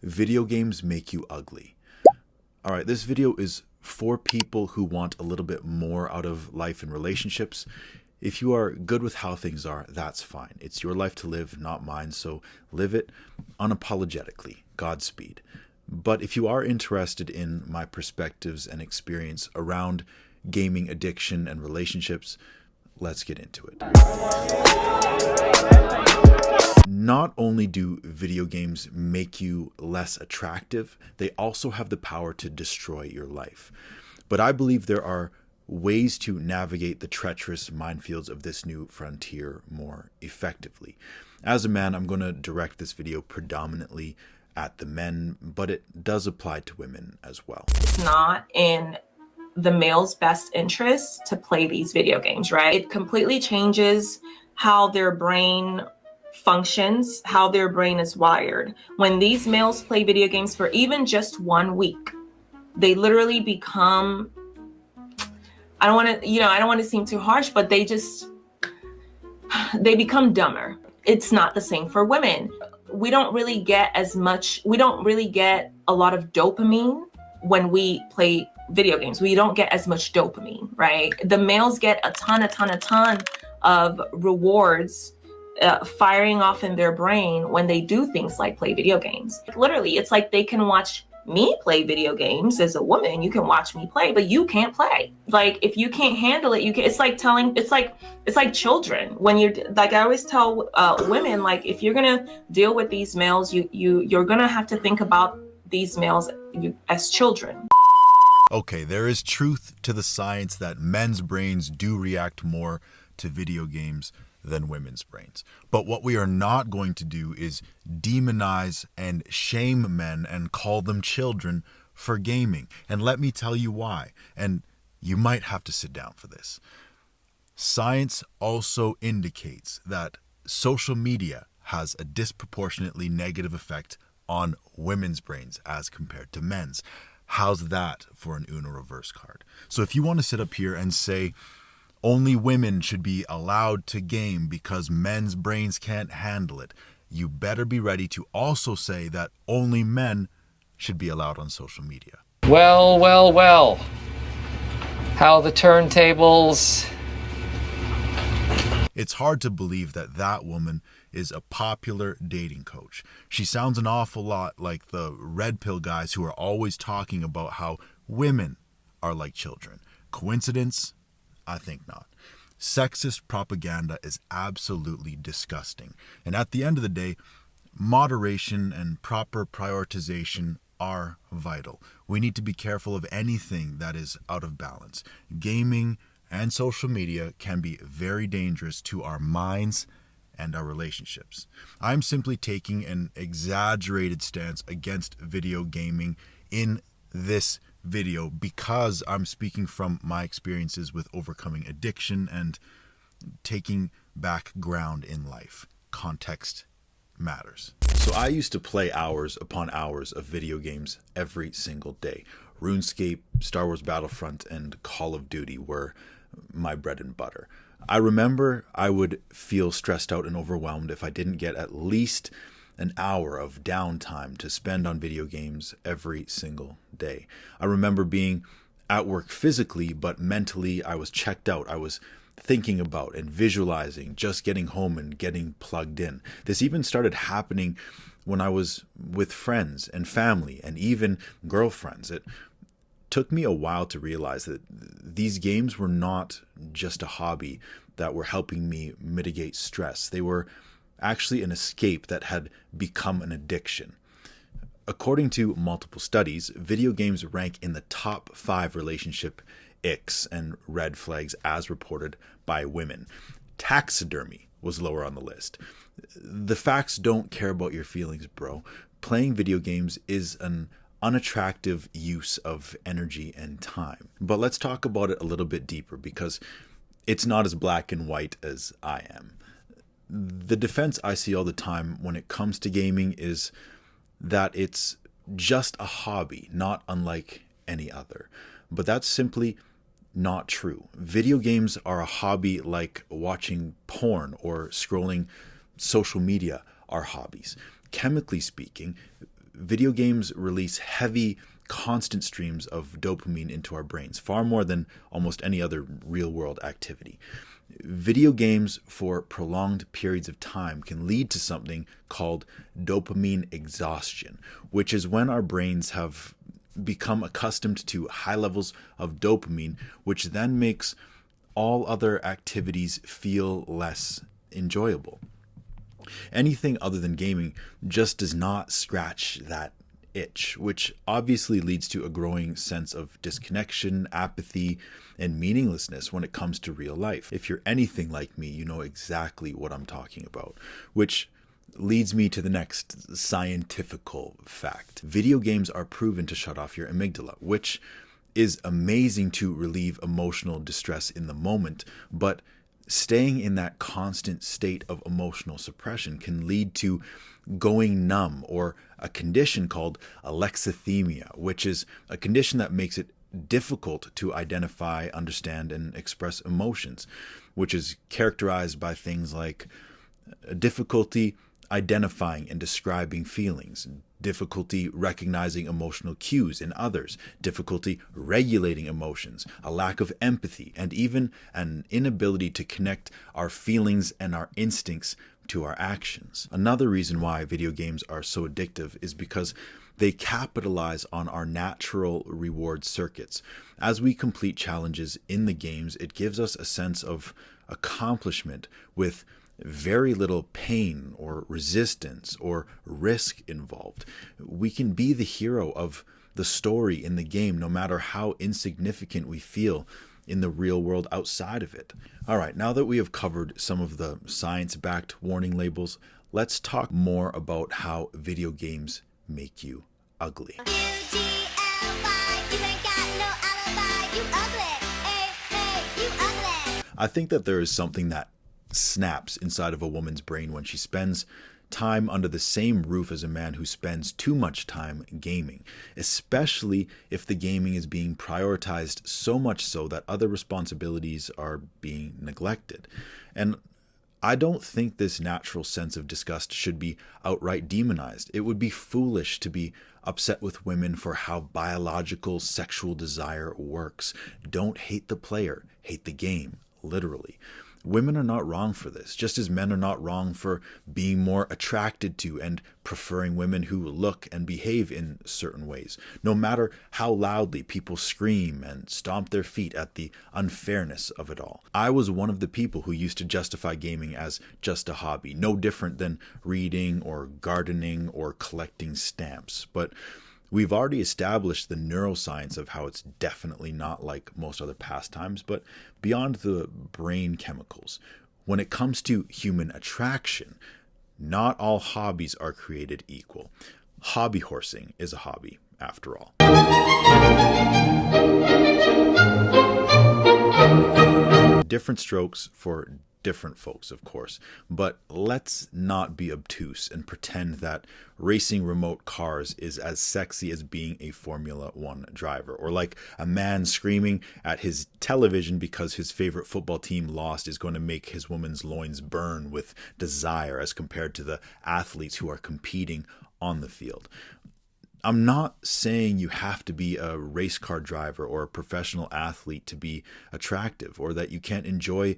Video games make you ugly. All right, this video is for people who want a little bit more out of life and relationships. If you are good with how things are, that's fine. It's your life to live, not mine, so live it unapologetically. Godspeed. But if you are interested in my perspectives and experience around gaming addiction and relationships, let's get into it. Not only do video games make you less attractive, they also have the power to destroy your life. But I believe there are ways to navigate the treacherous minefields of this new frontier more effectively. As a man, I'm going to direct this video predominantly at the men, but it does apply to women as well. It's not in the male's best interest to play these video games, right? It completely changes how their brain functions, how their brain is wired. When these males play video games for even just 1 week, they literally become, I don't want to seem too harsh, but they become dumber. It's not the same for women. We don't really get a lot of dopamine when we play video games. We don't get as much dopamine, right? The males get a ton of rewards firing off in their brain when they do things like play video games. Literally, it's like they can watch me play video games as a woman. You can watch me play, but you can't play. Like, if you can't handle it, it's like children. When you're like, I always tell women, like, if you're gonna deal with these males, you're gonna have to think about these males as children. Okay, there is truth to the science that men's brains do react more to video games than women's brains. But what we are not going to do is demonize and shame men and call them children for gaming. And let me tell you why. And you might have to sit down for this. Science also indicates that social media has a disproportionately negative effect on women's brains as compared to men's. How's that for an Uno reverse card? So if you want to sit up here and say only women should be allowed to game because men's brains can't handle it, you better be ready to also say that only men should be allowed on social media. Well. How the turntables. It's hard to believe that that woman is a popular dating coach. She sounds an awful lot like the red pill guys who are always talking about how women are like children. Coincidence? I think not. Sexist propaganda is absolutely disgusting. And at the end of the day, moderation and proper prioritization are vital. We need to be careful of anything that is out of balance. Gaming and social media can be very dangerous to our minds and our relationships. I'm simply taking an exaggerated stance against video gaming in this video because I'm speaking from my experiences with overcoming addiction and taking back ground in life. Context matters. So I used to play hours upon hours of video games every single day. RuneScape, Star Wars Battlefront, and Call of Duty were my bread and butter. I remember I would feel stressed out and overwhelmed if I didn't get at least an hour of downtime to spend on video games every single day. I remember being at work physically, but mentally I was checked out. I was thinking about and visualizing just getting home and getting plugged in. This even started happening when I was with friends and family and even girlfriends. It took me a while to realize that these games were not just a hobby that were helping me mitigate stress. They were actually an escape that had become an addiction. According to multiple studies, video games rank in the top 5 relationship icks and red flags as reported by women. Taxidermy was lower on the list. The facts don't care about your feelings, bro. Playing video games is an unattractive use of energy and time. But let's talk about it a little bit deeper because it's not as black and white as I am. The defense I see all the time when it comes to gaming is that it's just a hobby, not unlike any other. But that's simply not true. Video games are a hobby like watching porn or scrolling social media are hobbies. Chemically speaking, video games release heavy, constant streams of dopamine into our brains, far more than almost any other real-world activity. Video games for prolonged periods of time can lead to something called dopamine exhaustion, which is when our brains have become accustomed to high levels of dopamine, which then makes all other activities feel less enjoyable. Anything other than gaming just does not scratch that itch, which obviously leads to a growing sense of disconnection, apathy, and meaninglessness when it comes to real life. If you're anything like me, you know exactly what I'm talking about, which leads me to the next scientifical fact. Video games are proven to shut off your amygdala, which is amazing to relieve emotional distress in the moment, but staying in that constant state of emotional suppression can lead to going numb, or a condition called alexithymia, which is a condition that makes it difficult to identify, understand, and express emotions, which is characterized by things like difficulty identifying and describing feelings, difficulty recognizing emotional cues in others, difficulty regulating emotions, a lack of empathy, and even an inability to connect our feelings and our instincts to our actions. Another reason why video games are so addictive is because they capitalize on our natural reward circuits. As we complete challenges in the games, it gives us a sense of accomplishment with very little pain or resistance or risk involved. We can be the hero of the story in the game, no matter how insignificant we feel in the real world outside of it. All right, now that we have covered some of the science-backed warning labels, let's talk more about how video games make you ugly. I think that there is something that snaps inside of a woman's brain when she spends time under the same roof as a man who spends too much time gaming, especially if the gaming is being prioritized so much so that other responsibilities are being neglected. And I don't think this natural sense of disgust should be outright demonized. It would be foolish to be upset with women for how biological sexual desire works. Don't hate the player, hate the game, literally. Women are not wrong for this, just as men are not wrong for being more attracted to and preferring women who look and behave in certain ways, no matter how loudly people scream and stomp their feet at the unfairness of it all. I was one of the people who used to justify gaming as just a hobby, no different than reading or gardening or collecting stamps. But we've already established the neuroscience of how it's definitely not like most other pastimes, but beyond the brain chemicals. When it comes to human attraction, not all hobbies are created equal. Hobby horsing is a hobby, after all. Different strokes for different folks, of course, but let's not be obtuse and pretend that racing remote cars is as sexy as being a Formula One driver, or like a man screaming at his television because his favorite football team lost is going to make his woman's loins burn with desire as compared to the athletes who are competing on the field. I'm not saying you have to be a race car driver or a professional athlete to be attractive, or that you can't enjoy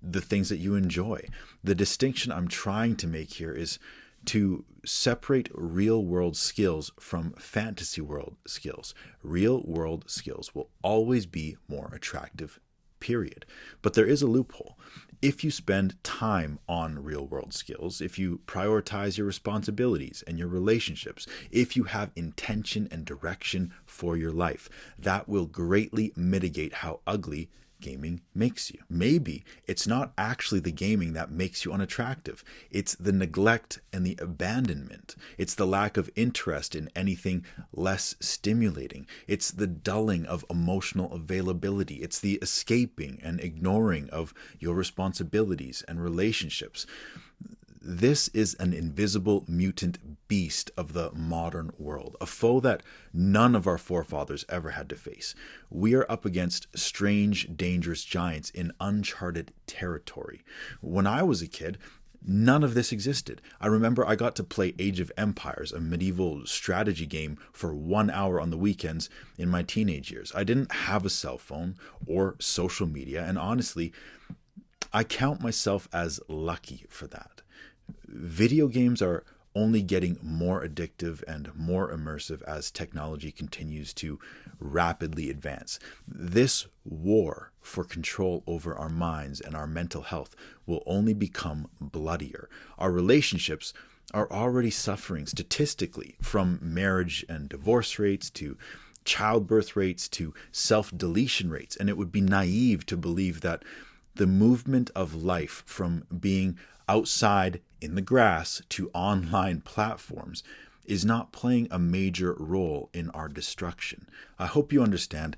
the things that you enjoy. The distinction I'm trying to make here is to separate real world skills from fantasy world skills. Real world skills will always be more attractive, period. But there is a loophole. If you spend time on real world skills, if you prioritize your responsibilities and your relationships, if you have intention and direction for your life, that will greatly mitigate how ugly gaming makes you. Maybe it's not actually the gaming that makes you unattractive. It's the neglect and the abandonment. It's the lack of interest in anything less stimulating. It's the dulling of emotional availability. It's the escaping and ignoring of your responsibilities and relationships. This is an invisible mutant beast of the modern world, a foe that none of our forefathers ever had to face. We are up against strange, dangerous giants in uncharted territory. When I was a kid, None of this existed. I remember I got to play Age of Empires, a medieval strategy game, for 1 hour on the weekends in my teenage years. I didn't have a cell phone or social media, and honestly, I count myself as lucky for that. Video games are only getting more addictive and more immersive as technology continues to rapidly advance. This war for control over our minds and our mental health will only become bloodier. Our relationships are already suffering statistically, from marriage and divorce rates to childbirth rates to self-deletion rates, and it would be naive to believe that the movement of life from being outside in the grass to online platforms is not playing a major role in our destruction. I hope you understand.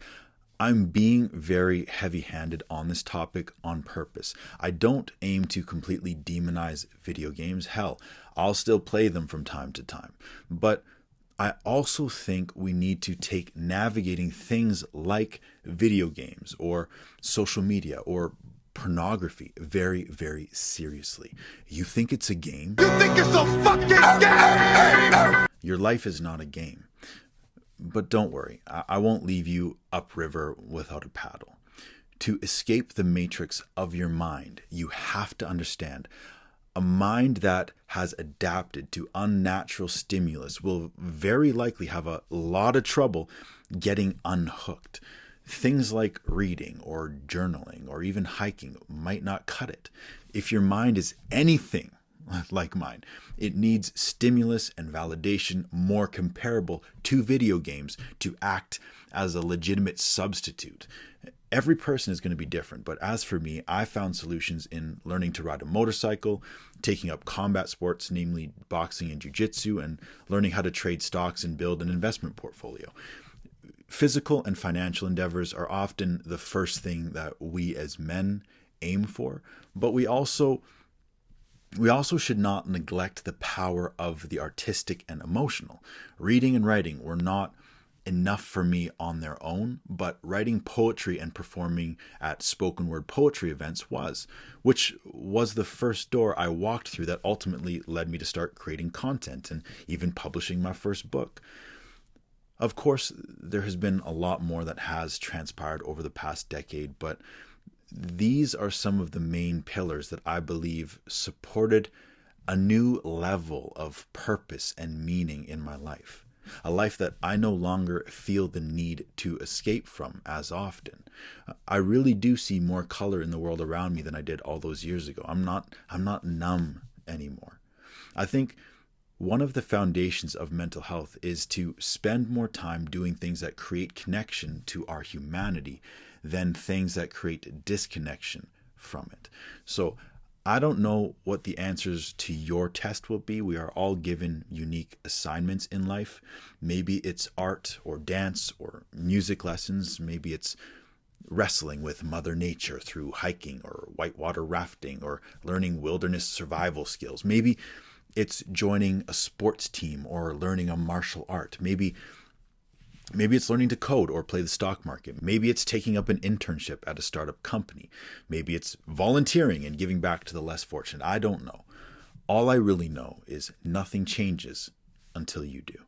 I'm being very heavy-handed on this topic on purpose. I don't aim to completely demonize video games. Hell, I'll still play them from time to time. But I also think we need to take navigating things like video games or social media or pornography very, very seriously. You think it's a game? You think it's a fucking game? Your life is not a game. But don't worry, I won't leave you upriver without a paddle. To escape the matrix of your mind, you have to understand a mind that has adapted to unnatural stimulus will very likely have a lot of trouble getting unhooked. Things like reading or journaling or even hiking might not cut it. If your mind is anything like mine, it needs stimulus and validation more comparable to video games to act as a legitimate substitute. Every person is going to be different, but as for me, I found solutions in learning to ride a motorcycle, taking up combat sports, namely boxing and jiu-jitsu, and learning how to trade stocks and build an investment portfolio. Physical and financial endeavors are often the first thing that we as men aim for, but we also should not neglect the power of the artistic and emotional. Reading and writing were not enough for me on their own, but writing poetry and performing at spoken word poetry events which was the first door I walked through that ultimately led me to start creating content and even publishing my first book. Of course, there has been a lot more that has transpired over the past decade, but these are some of the main pillars that I believe supported a new level of purpose and meaning in my life. A life that I no longer feel the need to escape from as often. I really do see more color in the world around me than I did all those years ago. I'm not numb anymore. I think one of the foundations of mental health is to spend more time doing things that create connection to our humanity than things that create disconnection from it. So I don't know what the answers to your test will be. We are all given unique assignments in life. Maybe it's art or dance or music lessons. Maybe it's wrestling with Mother Nature through hiking or whitewater rafting or learning wilderness survival skills. Maybe it's joining a sports team or learning a martial art. Maybe it's learning to code or play the stock market. Maybe it's taking up an internship at a startup company. Maybe it's volunteering and giving back to the less fortunate. I don't know. All I really know is nothing changes until you do.